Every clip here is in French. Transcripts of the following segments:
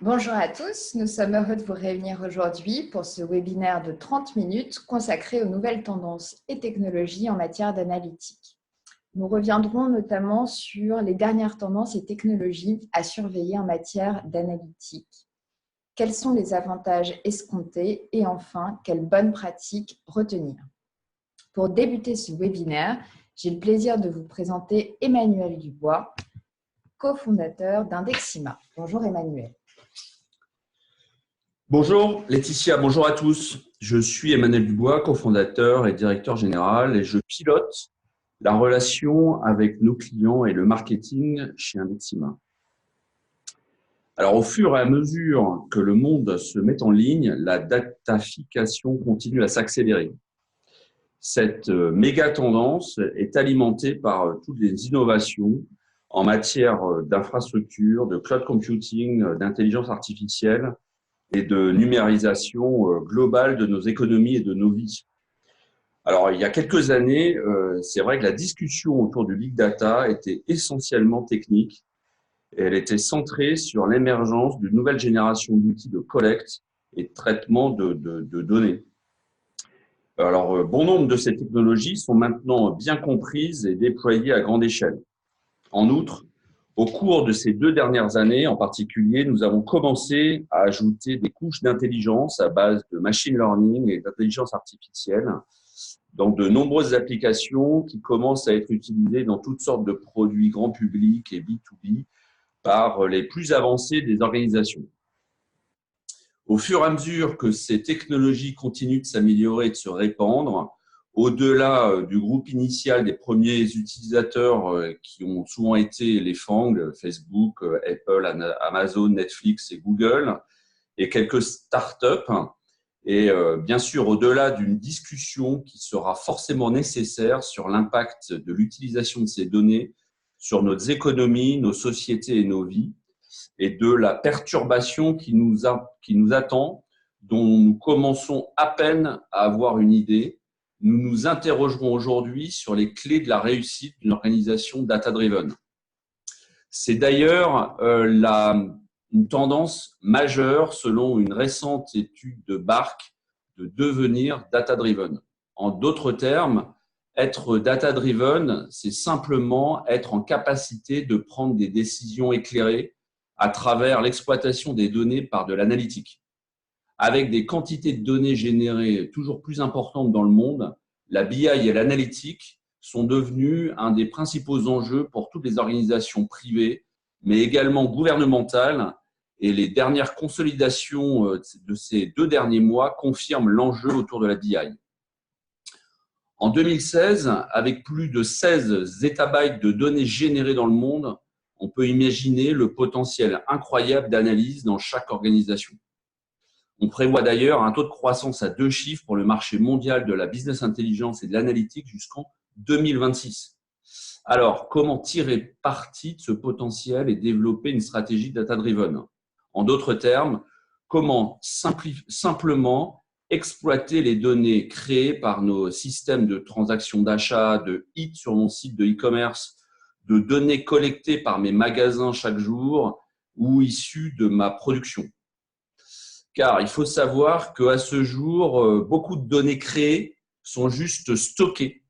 Bonjour à tous, nous sommes heureux de vous réunir aujourd'hui pour ce webinaire de 30 minutes consacré aux nouvelles tendances et technologies en matière d'analytique. Nous reviendrons notamment sur les dernières tendances et technologies à surveiller en matière d'analytique. Quels sont les avantages escomptés et enfin, quelles bonnes pratiques retenir? Pour débuter ce webinaire, j'ai le plaisir de vous présenter Emmanuel Dubois, cofondateur d'Indexima. Bonjour Emmanuel. Bonjour Laetitia, bonjour à tous. Je suis Emmanuel Dubois, cofondateur et directeur général et je pilote la relation avec nos clients et le marketing chez Indexima. Alors au fur et à mesure que le monde se met en ligne, la datafication continue à s'accélérer. Cette méga tendance est alimentée par toutes les innovations en matière d'infrastructure, de cloud computing, d'intelligence artificielle et de numérisation globale de nos économies et de nos vies. Alors, il y a quelques années, c'est vrai que la discussion autour du big data était essentiellement technique et elle était centrée sur l'émergence d'une nouvelle génération d'outils de collecte et de traitement de données. Alors, bon nombre de ces technologies sont maintenant bien comprises et déployées à grande échelle. En outre, au cours de ces 2 dernières années en particulier, nous avons commencé à ajouter des couches d'intelligence à base de machine learning et d'intelligence artificielle dans de nombreuses applications qui commencent à être utilisées dans toutes sortes de produits grand public et B2B par les plus avancés des organisations. Au fur et à mesure que ces technologies continuent de s'améliorer et de se répandre, au-delà du groupe initial des premiers utilisateurs qui ont souvent été les FANG, Facebook, Apple, Amazon, Netflix et Google, et quelques startups, et bien sûr au-delà d'une discussion qui sera forcément nécessaire sur l'impact de l'utilisation de ces données sur nos économies, nos sociétés et nos vies, et de la perturbation qui nous attend, dont nous commençons à peine à avoir une idée. Nous nous interrogerons aujourd'hui sur les clés de la réussite d'une organisation data-driven. C'est d'ailleurs une tendance majeure selon une récente étude de Bark de devenir data-driven. En d'autres termes, être data-driven, c'est simplement être en capacité de prendre des décisions éclairées à travers l'exploitation des données par de l'analytique. Avec des quantités de données générées toujours plus importantes dans le monde, la BI et l'analytique sont devenus un des principaux enjeux pour toutes les organisations privées, mais également gouvernementales, et les dernières consolidations de ces 2 derniers mois confirment l'enjeu autour de la BI. En 2016, avec plus de 16 zettabytes de données générées dans le monde, on peut imaginer le potentiel incroyable d'analyse dans chaque organisation. On prévoit d'ailleurs un taux de croissance à 2 chiffres pour le marché mondial de la business intelligence et de l'analytique jusqu'en 2026. Alors, comment tirer parti de ce potentiel et développer une stratégie data-driven? En d'autres termes, comment simplement exploiter les données créées par nos systèmes de transactions d'achat, de hits sur mon site de e-commerce, de données collectées par mes magasins chaque jour ou issues de ma production. Car il faut savoir qu'à ce jour, beaucoup de données créées sont juste stockées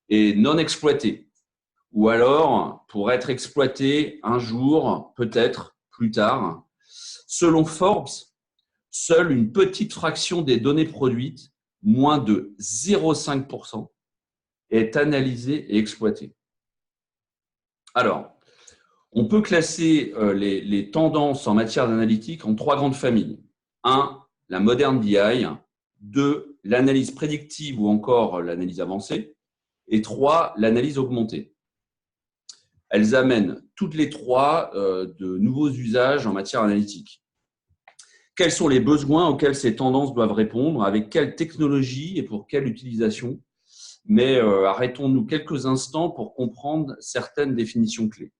et non exploitées. Ou alors, pour être exploitées un jour, peut-être plus tard. Selon Forbes, seule une petite fraction des données produites, moins de 0,5%, est analysée et exploitée. Alors, on peut classer les tendances en matière d'analytique en 3 grandes familles. 1, la moderne BI. 2, l'analyse prédictive ou encore l'analyse avancée. Et 3, l'analyse augmentée. Elles amènent toutes les 3 de nouveaux usages en matière analytique. Quels sont les besoins auxquels ces tendances doivent répondre? Avec quelle technologie et pour quelle utilisation? Mais arrêtons-nous quelques instants pour comprendre certaines définitions clés.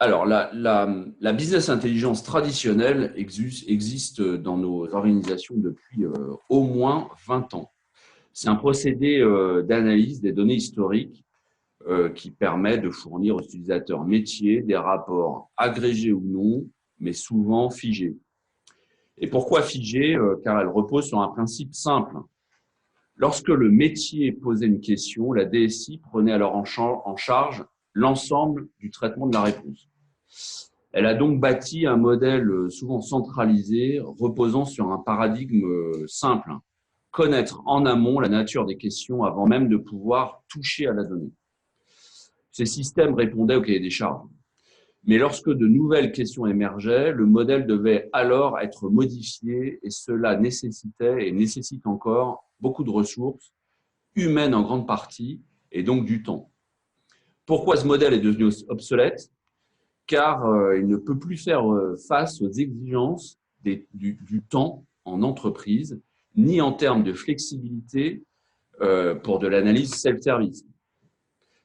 Alors, la business intelligence traditionnelle existe dans nos organisations depuis au moins 20 ans. C'est un procédé d'analyse des données historiques qui permet de fournir aux utilisateurs métiers des rapports agrégés ou non, mais souvent figés. Et pourquoi figés? Car elle repose sur un principe simple. Lorsque le métier posait une question, la DSI prenait alors en charge l'ensemble du traitement de la réponse. Elle a donc bâti un modèle souvent centralisé, reposant sur un paradigme simple. Connaître en amont la nature des questions avant même de pouvoir toucher à la donnée. Ces systèmes répondaient au cahier des charges. Mais lorsque de nouvelles questions émergeaient, le modèle devait alors être modifié et cela nécessitait et nécessite encore beaucoup de ressources, humaines en grande partie, et donc du temps. Pourquoi ce modèle est devenu obsolète? Car il ne peut plus faire face aux exigences du temps en entreprise, ni en termes de flexibilité pour de l'analyse self-service.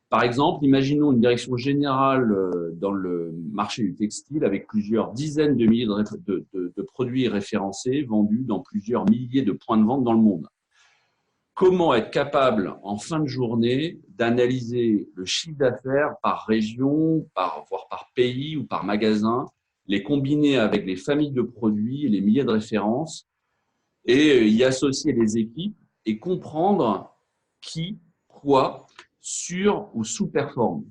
Par exemple, imaginons une direction générale dans le marché du textile avec plusieurs dizaines de milliers de produits référencés vendus dans plusieurs milliers de points de vente dans le monde. Comment être capable, en fin de journée, d'analyser le chiffre d'affaires par région, voire par pays ou par magasin, les combiner avec les familles de produits et les milliers de références et y associer les équipes et comprendre qui, quoi, sur ou sous-performe.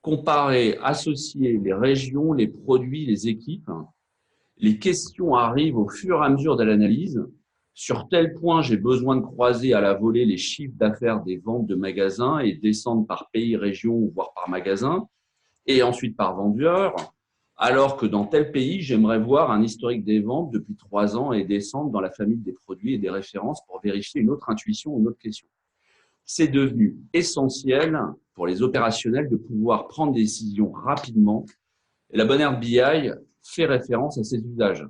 Comparer, associer les régions, les produits, les équipes. Les questions arrivent au fur et à mesure de l'analyse. Sur tel point, j'ai besoin de croiser à la volée les chiffres d'affaires des ventes de magasins et descendre par pays, région, voire par magasin, et ensuite par vendeur, alors que dans tel pays, j'aimerais voir un historique des ventes depuis 3 ans et descendre dans la famille des produits et des références pour vérifier une autre intuition ou une autre question. C'est devenu essentiel pour les opérationnels de pouvoir prendre des décisions rapidement. Et la bonne BI fait référence à ces usages.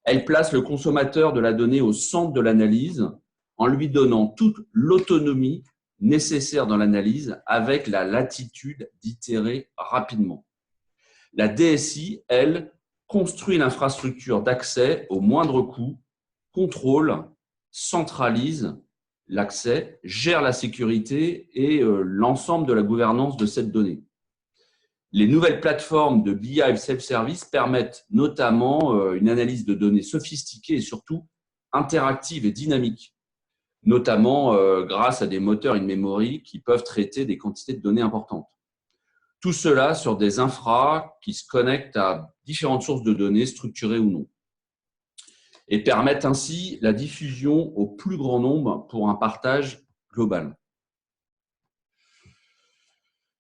Elle place le consommateur de la donnée au centre de l'analyse en lui donnant toute l'autonomie nécessaire dans l'analyse avec la latitude d'itérer rapidement. La DSI, elle, construit l'infrastructure d'accès au moindre coût, contrôle, centralise l'accès, gère la sécurité et l'ensemble de la gouvernance de cette donnée. Les nouvelles plateformes de BI self-service permettent notamment une analyse de données sophistiquée et surtout interactive et dynamique, notamment grâce à des moteurs in-memory qui peuvent traiter des quantités de données importantes. Tout cela sur des infras qui se connectent à différentes sources de données, structurées ou non, et permettent ainsi la diffusion au plus grand nombre pour un partage global.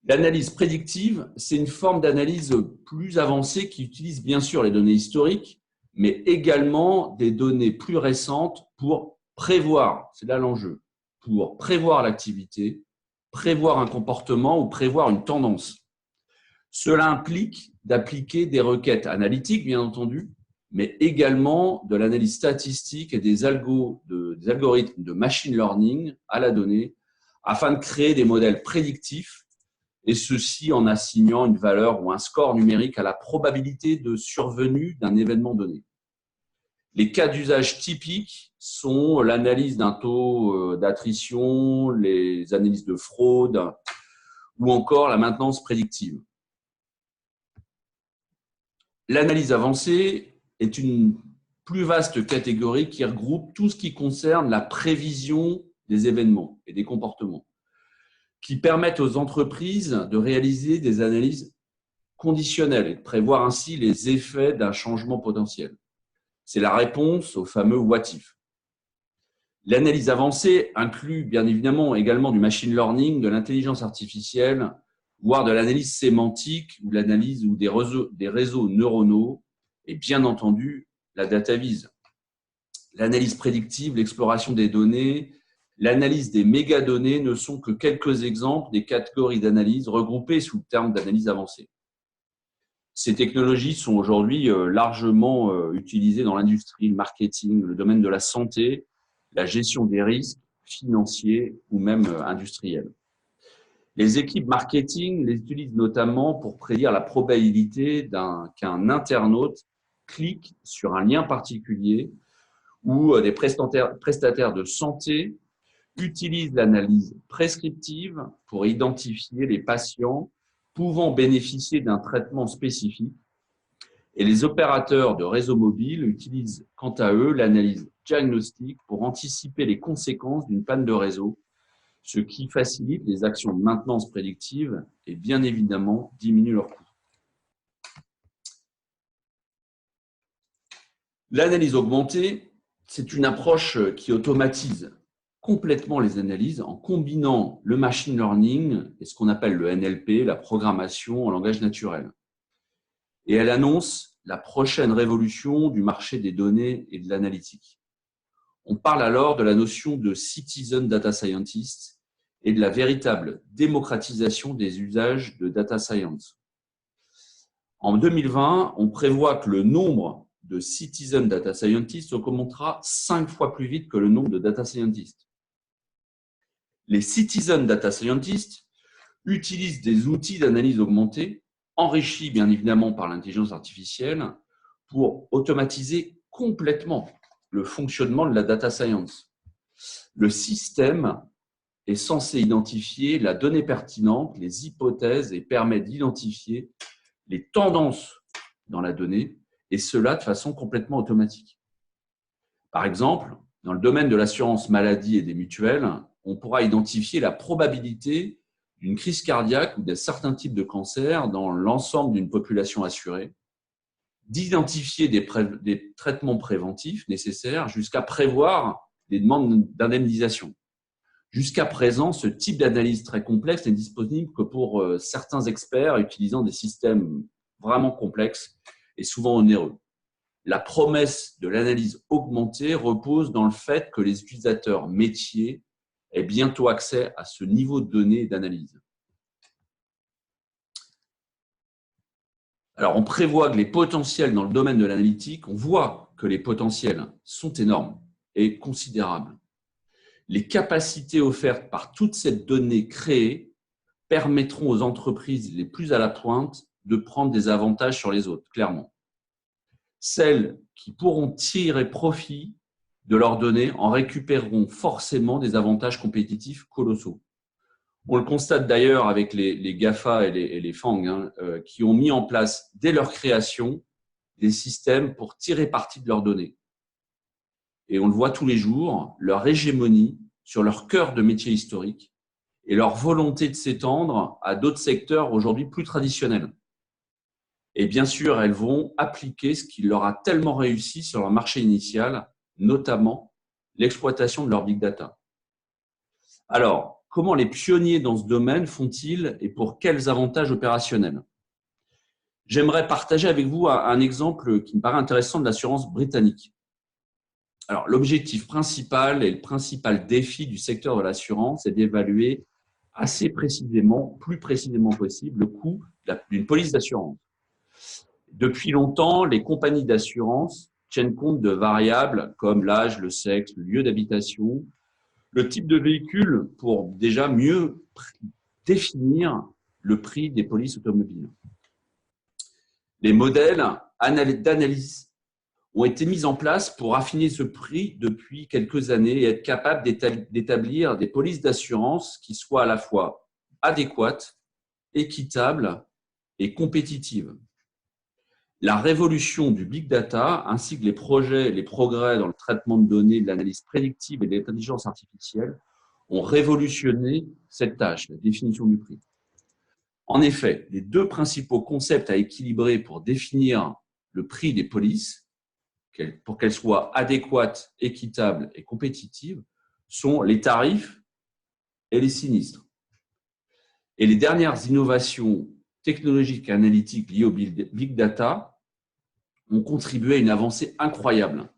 L'analyse prédictive, c'est une forme d'analyse plus avancée qui utilise bien sûr les données historiques, mais également des données plus récentes pour prévoir, c'est là l'enjeu, pour prévoir l'activité, prévoir un comportement ou prévoir une tendance. Cela implique d'appliquer des requêtes analytiques, bien entendu, mais également de l'analyse statistique et des algorithmes de machine learning à la donnée afin de créer des modèles prédictifs, et ceci en assignant une valeur ou un score numérique à la probabilité de survenue d'un événement donné. Les cas d'usage typiques sont l'analyse d'un taux d'attrition, les analyses de fraude ou encore la maintenance prédictive. L'analyse avancée est une plus vaste catégorie qui regroupe tout ce qui concerne la prévision des événements et des comportements, qui permettent aux entreprises de réaliser des analyses conditionnelles et de prévoir ainsi les effets d'un changement potentiel. C'est la réponse au fameux what if. L'analyse avancée inclut bien évidemment également du machine learning, de l'intelligence artificielle, voire de l'analyse sémantique ou l'analyse ou des réseaux neuronaux et bien entendu la data vise. L'analyse prédictive, l'exploration des données, l'analyse des mégadonnées ne sont que quelques exemples des catégories d'analyse regroupées sous le terme d'analyse avancée. Ces technologies sont aujourd'hui largement utilisées dans l'industrie, le marketing, le domaine de la santé, la gestion des risques financiers ou même industriels. Les équipes marketing les utilisent notamment pour prédire la probabilité qu'un internaute clique sur un lien particulier ou des prestataires de santé utilise l'analyse prescriptive pour identifier les patients pouvant bénéficier d'un traitement spécifique. Et les opérateurs de réseaux mobiles utilisent quant à eux l'analyse diagnostique pour anticiper les conséquences d'une panne de réseau, ce qui facilite les actions de maintenance prédictive et bien évidemment diminue leurs coûts. L'analyse augmentée, c'est une approche qui automatise complètement les analyses en combinant le machine learning et ce qu'on appelle le NLP, la programmation en langage naturel. Et elle annonce la prochaine révolution du marché des données et de l'analytique. On parle alors de la notion de citizen data scientist et de la véritable démocratisation des usages de data science. En 2020, on prévoit que le nombre de citizen data scientists augmentera 5 fois plus vite que le nombre de data scientists. Les citizen data scientists utilisent des outils d'analyse augmentée, enrichis bien évidemment par l'intelligence artificielle, pour automatiser complètement le fonctionnement de la data science. Le système est censé identifier la donnée pertinente, les hypothèses et permet d'identifier les tendances dans la donnée, et cela de façon complètement automatique. Par exemple, dans le domaine de l'assurance maladie et des mutuelles, on pourra identifier la probabilité d'une crise cardiaque ou d'un certain type de cancer dans l'ensemble d'une population assurée, d'identifier des traitements préventifs nécessaires jusqu'à prévoir des demandes d'indemnisation. Jusqu'à présent, ce type d'analyse très complexe n'est disponible que pour certains experts utilisant des systèmes vraiment complexes et souvent onéreux. La promesse de l'analyse augmentée repose dans le fait que les utilisateurs métiers aient bientôt accès à ce niveau de données et d'analyse. Alors, on prévoit que les potentiels dans le domaine de l'analytique, on voit que les potentiels sont énormes et considérables. Les capacités offertes par toute cette donnée créée permettront aux entreprises les plus à la pointe de prendre des avantages sur les autres, clairement. Celles qui pourront tirer profit de leurs données en récupéreront forcément des avantages compétitifs colossaux. On le constate d'ailleurs avec les GAFA et les FANG qui ont mis en place dès leur création des systèmes pour tirer parti de leurs données. Et on le voit tous les jours, leur hégémonie sur leur cœur de métier historique et leur volonté de s'étendre à d'autres secteurs aujourd'hui plus traditionnels. Et bien sûr, elles vont appliquer ce qui leur a tellement réussi sur leur marché initial, notamment l'exploitation de leur big data. Alors, comment les pionniers dans ce domaine font-ils et pour quels avantages opérationnels? J'aimerais partager avec vous un exemple qui me paraît intéressant de l'assurance britannique. Alors, l'objectif principal et le principal défi du secteur de l'assurance est d'évaluer assez précisément, plus précisément possible, le coût d'une police d'assurance. Depuis longtemps, les compagnies d'assurance tiennent compte de variables comme l'âge, le sexe, le lieu d'habitation, le type de véhicule pour déjà mieux définir le prix des polices automobiles. Les modèles d'analyse ont été mis en place pour affiner ce prix depuis quelques années et être capables d'établir des polices d'assurance qui soient à la fois adéquates, équitables et compétitives. La révolution du big data ainsi que les progrès dans le traitement de données, de l'analyse prédictive et de l'intelligence artificielle ont révolutionné cette tâche, la définition du prix. En effet, les deux principaux concepts à équilibrer pour définir le prix des polices, pour qu'elles soient adéquates, équitables et compétitives, sont les tarifs et les sinistres. Et les dernières innovations technologiques et analytiques liées au big data ont contribué à une avancée incroyable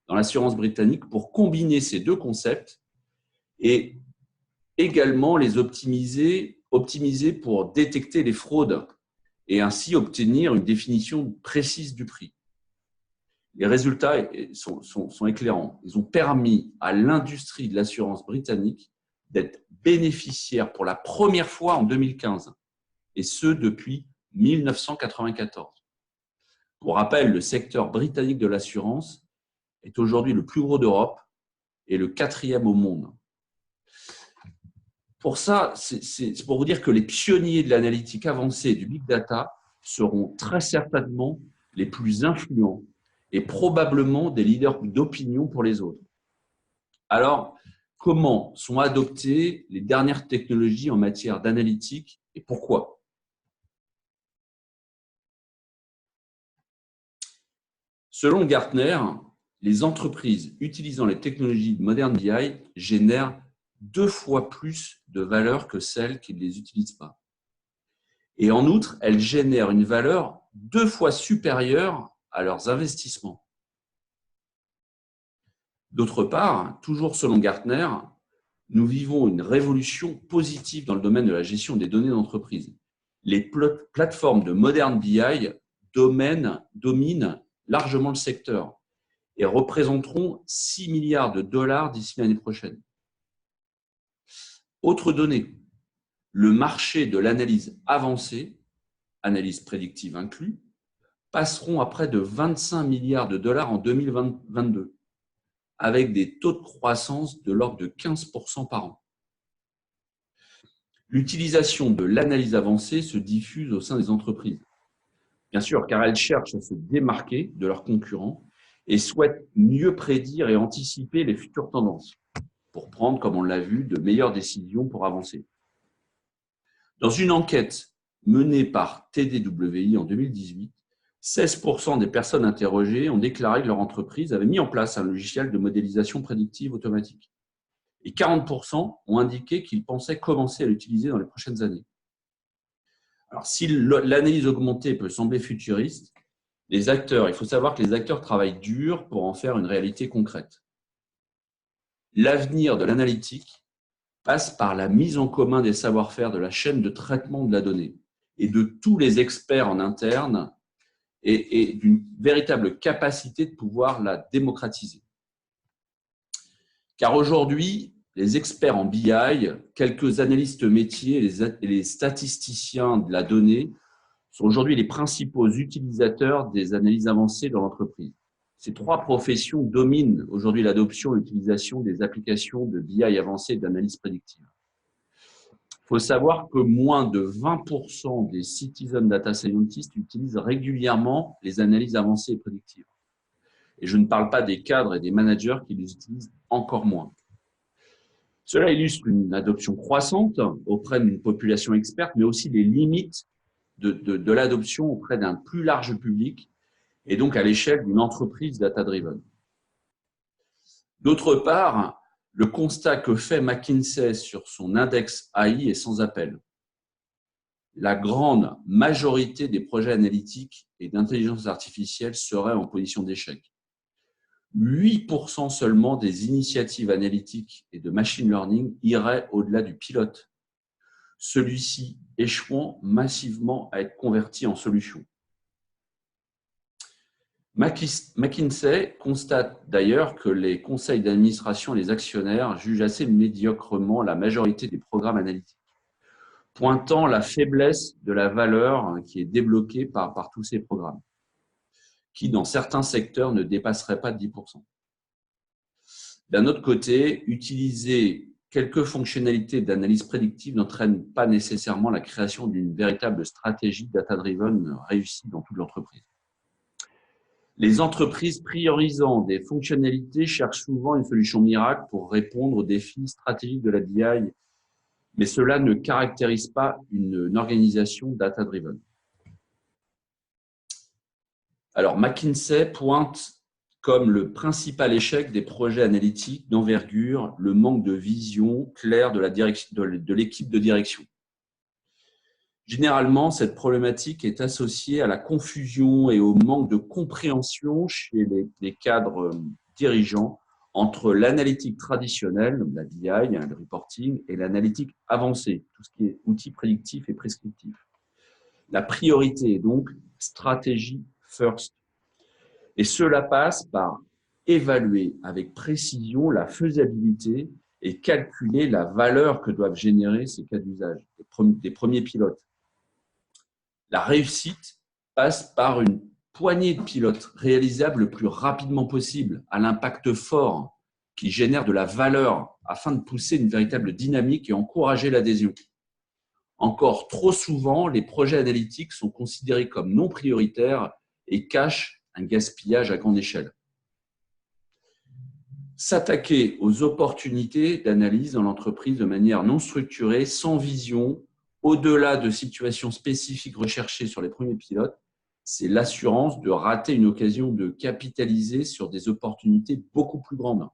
dans l'assurance britannique pour combiner ces deux concepts et également les optimiser pour détecter les fraudes et ainsi obtenir une définition précise du prix. Les résultats sont éclairants. Ils ont permis à l'industrie de l'assurance britannique d'être bénéficiaire pour la première fois en 2015, et ce depuis 1994. Pour rappel, le secteur britannique de l'assurance est aujourd'hui le plus gros d'Europe et le 4e au monde. Pour ça, c'est pour vous dire que les pionniers de l'analytique avancée et du big data seront très certainement les plus influents et probablement des leaders d'opinion pour les autres. Alors, comment sont adoptées les dernières technologies en matière d'analytique et pourquoi? Selon Gartner, les entreprises utilisant les technologies de Modern BI génèrent 2 fois plus de valeur que celles qui ne les utilisent pas. Et en outre, elles génèrent une valeur 2 fois supérieure à leurs investissements. D'autre part, toujours selon Gartner, nous vivons une révolution positive dans le domaine de la gestion des données d'entreprise. Les plateformes de Modern BI dominent largement le secteur et représenteront 6 milliards de dollars d'ici l'année prochaine. Autre donnée, le marché de l'analyse avancée, analyse prédictive inclus, passeront à près de 25 milliards de dollars en 2022, avec des taux de croissance de l'ordre de 15% par an. L'utilisation de l'analyse avancée se diffuse au sein des entreprises. Bien sûr, car elles cherchent à se démarquer de leurs concurrents et souhaitent mieux prédire et anticiper les futures tendances pour prendre, comme on l'a vu, de meilleures décisions pour avancer. Dans une enquête menée par TDWI en 2018, 16% des personnes interrogées ont déclaré que leur entreprise avait mis en place un logiciel de modélisation prédictive automatique. Et 40% ont indiqué qu'ils pensaient commencer à l'utiliser dans les prochaines années. Alors, si l'analyse augmentée peut sembler futuriste, il faut savoir que les acteurs travaillent dur pour en faire une réalité concrète. L'avenir de l'analytique passe par la mise en commun des savoir-faire de la chaîne de traitement de la donnée et de tous les experts en interne et d'une véritable capacité de pouvoir la démocratiser. Car aujourd'hui, les experts en BI, quelques analystes métiers et les statisticiens de la donnée sont aujourd'hui les principaux utilisateurs des analyses avancées dans l'entreprise. Ces 3 professions dominent aujourd'hui l'adoption et l'utilisation des applications de BI avancées et d'analyse prédictive. Il faut savoir que moins de 20% des citizen data scientists utilisent régulièrement les analyses avancées et prédictives. Et je ne parle pas des cadres et des managers qui les utilisent encore moins. Cela illustre une adoption croissante auprès d'une population experte, mais aussi les limites de l'adoption auprès d'un plus large public et donc à l'échelle d'une entreprise data-driven. D'autre part, le constat que fait McKinsey sur son index AI est sans appel. La grande majorité des projets analytiques et d'intelligence artificielle seraient en position d'échec. 8% seulement des initiatives analytiques et de machine learning iraient au-delà du pilote, celui-ci échouant massivement à être converti en solution. McKinsey constate d'ailleurs que les conseils d'administration et les actionnaires jugent assez médiocrement la majorité des programmes analytiques, pointant la faiblesse de la valeur qui est débloquée par tous ces programmes, qui dans certains secteurs ne dépasseraient pas 10%. D'un autre côté, utiliser quelques fonctionnalités d'analyse prédictive n'entraîne pas nécessairement la création d'une véritable stratégie data-driven réussie dans toute l'entreprise. Les entreprises priorisant des fonctionnalités cherchent souvent une solution miracle pour répondre aux défis stratégiques de la BI, mais cela ne caractérise pas une organisation data-driven. Alors, McKinsey pointe comme le principal échec des projets analytiques d'envergure le manque de vision claire de l'équipe de direction. Généralement, cette problématique est associée à la confusion et au manque de compréhension chez les cadres dirigeants entre l'analytique traditionnelle, la BI, le reporting, et l'analytique avancée, tout ce qui est outils prédictifs et prescriptifs. La priorité est donc stratégie first. Et cela passe par évaluer avec précision la faisabilité et calculer la valeur que doivent générer ces cas d'usage, des premiers pilotes. La réussite passe par une poignée de pilotes réalisables le plus rapidement possible, à l'impact fort, qui génèrent de la valeur afin de pousser une véritable dynamique et encourager l'adhésion. Encore trop souvent, les projets analytiques sont considérés comme non prioritaires et cachent un gaspillage à grande échelle. S'attaquer aux opportunités d'analyse dans l'entreprise de manière non structurée, sans vision, au-delà de situations spécifiques recherchées sur les premiers pilotes, c'est l'assurance de rater une occasion de capitaliser sur des opportunités beaucoup plus grandes.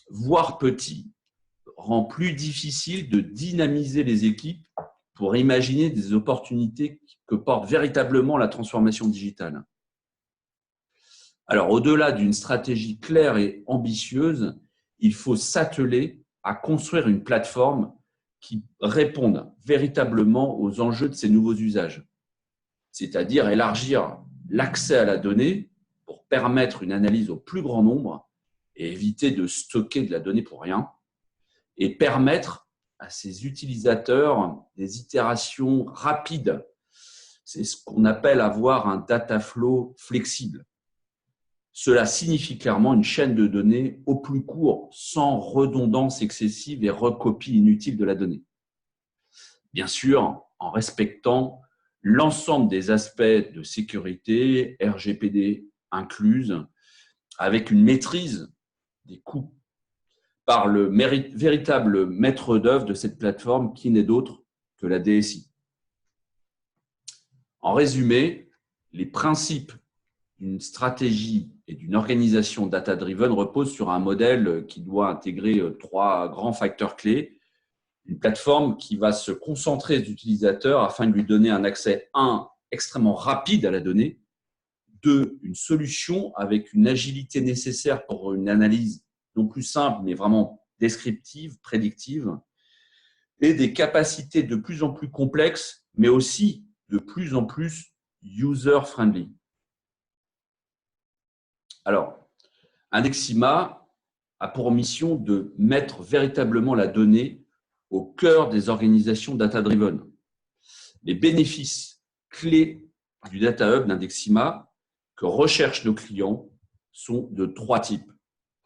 Voir petit rend plus difficile de dynamiser les équipes pour imaginer des opportunités que porte véritablement la transformation digitale. Alors, au-delà d'une stratégie claire et ambitieuse, il faut s'atteler à construire une plateforme qui réponde véritablement aux enjeux de ces nouveaux usages, c'est-à-dire élargir l'accès à la donnée pour permettre une analyse au plus grand nombre et éviter de stocker de la donnée pour rien, et permettre à ces utilisateurs des itérations rapides. C'est ce qu'on appelle avoir un data flow flexible. Cela signifie clairement une chaîne de données au plus court, sans redondance excessive et recopie inutile de la donnée. Bien sûr, en respectant l'ensemble des aspects de sécurité, RGPD incluse, avec une maîtrise des coûts par le véritable maître d'œuvre de cette plateforme qui n'est d'autre que la DSI. En résumé, les principes d'une stratégie et d'une organisation data-driven reposent sur un modèle qui doit intégrer 3 grands facteurs clés. Une plateforme qui va se concentrer sur l'utilisateur afin de lui donner un accès, 1, extrêmement rapide à la donnée, 2, une solution avec une agilité nécessaire pour une analyse non plus simple, mais vraiment descriptive, prédictive, et des capacités de plus en plus complexes, mais aussi de plus en plus user-friendly. Alors, Indexima a pour mission de mettre véritablement la donnée au cœur des organisations data-driven. Les bénéfices clés du Data Hub d'Indexima que recherchent nos clients sont de 3 types.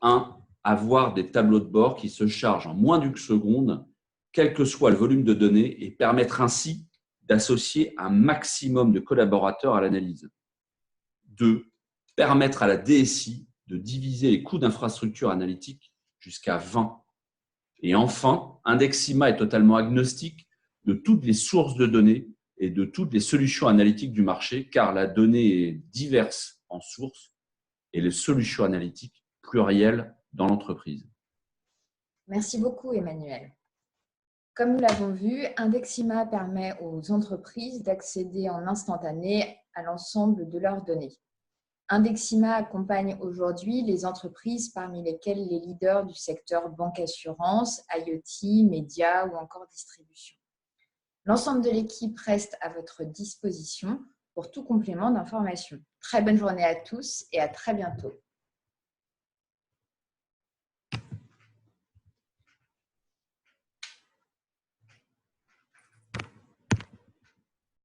1, avoir des tableaux de bord qui se chargent en moins d'une seconde, quel que soit le volume de données, et permettre ainsi d'associer un maximum de collaborateurs à l'analyse. 2, permettre à la DSI de diviser les coûts d'infrastructure analytique jusqu'à 20. Et enfin, Indexima est totalement agnostique de toutes les sources de données et de toutes les solutions analytiques du marché, car la donnée est diverse en sources et les solutions analytiques plurielles dans l'entreprise. Merci beaucoup, Emmanuel. Comme nous l'avons vu, Indexima permet aux entreprises d'accéder en instantané à l'ensemble de leurs données. Indexima accompagne aujourd'hui les entreprises parmi lesquelles les leaders du secteur banque-assurance, IoT, médias ou encore distribution. L'ensemble de l'équipe reste à votre disposition pour tout complément d'information. Très bonne journée à tous et à très bientôt.